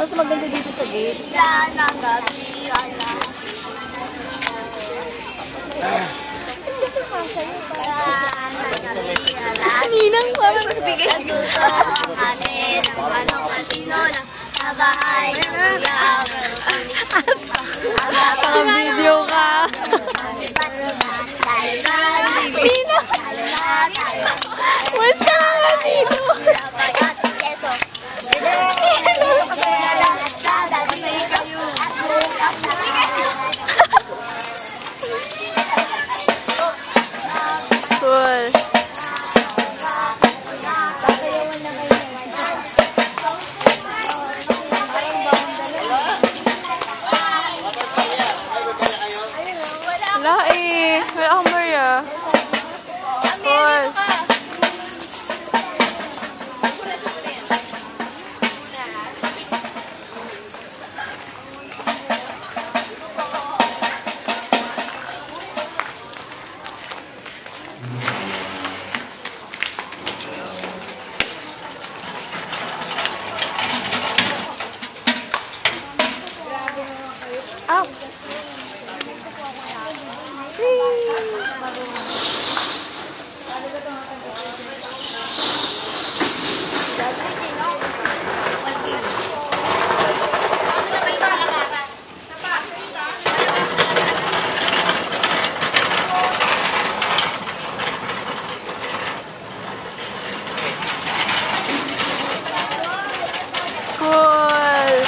Mas maganda dito sa gate. Ninang parang nagbigay. Sa bahay ng kuya. Video ka. Where's ka nga dito? Cool. Wala eh. Wala akong Maria. Cool. Ow! Cool!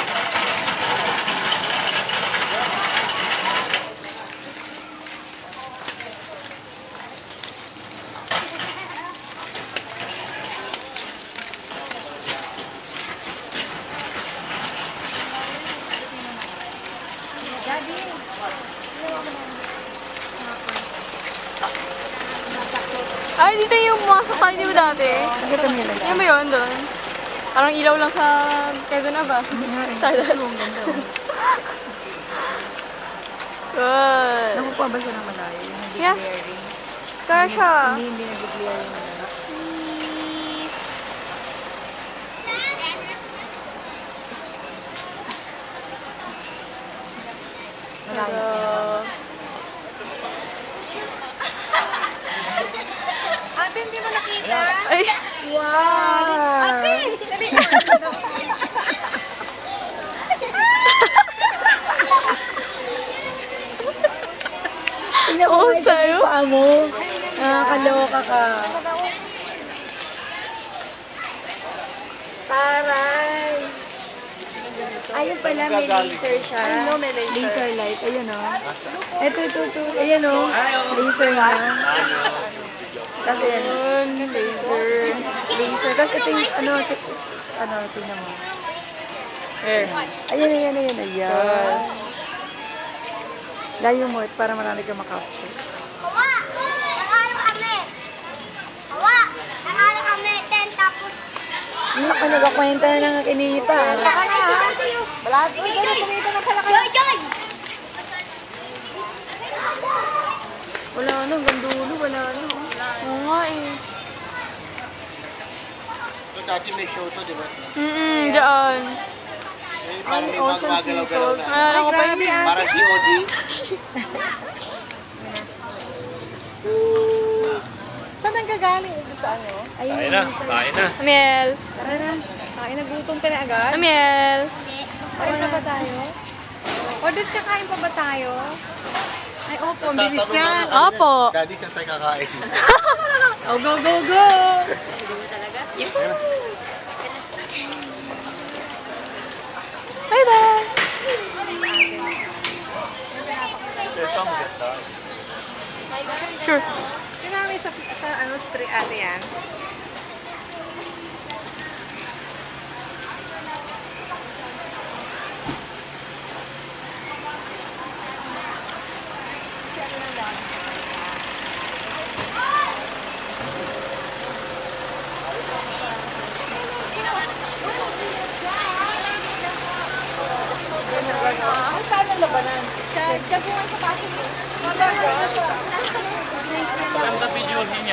Ay, dito yung pumasok tayo, di ba dati? Yan ba yun doon? Parang ilaw lang sa Quezon na ba? Good. Nakukuha ba siya ng malayo? Hindi Yeah. clearing. Kaya siya. Hindi nag-clearing na lang. Malayo. Ate, hindi mo nakita? Ay, Wow! Ate! Dali! Tingnan mo Oo, nga sa'yo. yung paa mo. Nakakaloka ka. Taray! Ayun pala, may laser siya. ano, may laser. Laser light. Ayun o. Ito. Ayun o. Laser na. Tapos ayan. Laser. Laser. Tapos ito yung, tingnan mo. Here. Ayan. Ayan. Layo mo para marami ka makapture. Hawa! Nag-aaral kami! Hawa! Nag-aaral kami! 10 tapos... Naku, nagkakwenta na ng kinita. Baka na ha? Wala ko dyan. Kumita na pala kayo. Joy! Wala na, hanggang dulo, wala na. Oo nga eh. Dati may show to, di ba? Diyan. Eh, parang may magagalaw-galaw na. Ayan ako pa yun. Parang COD. Saan ang gagaling? Sa ano? Ayun. Kain na, kain na. Amiel. Tara na. Kain na, gutom ka na agad. Amiel. Kain na ba tayo? O, kakain pa ba tayo? Ay, opo, ang bilis yan. Opo. Daddy, saan tayo kakain? Oh, go! Bye-bye. Sure. Yun namin sa street ate yan. Saan ang labanan? Sa Jabuan sa Pasig. Maganda videohin.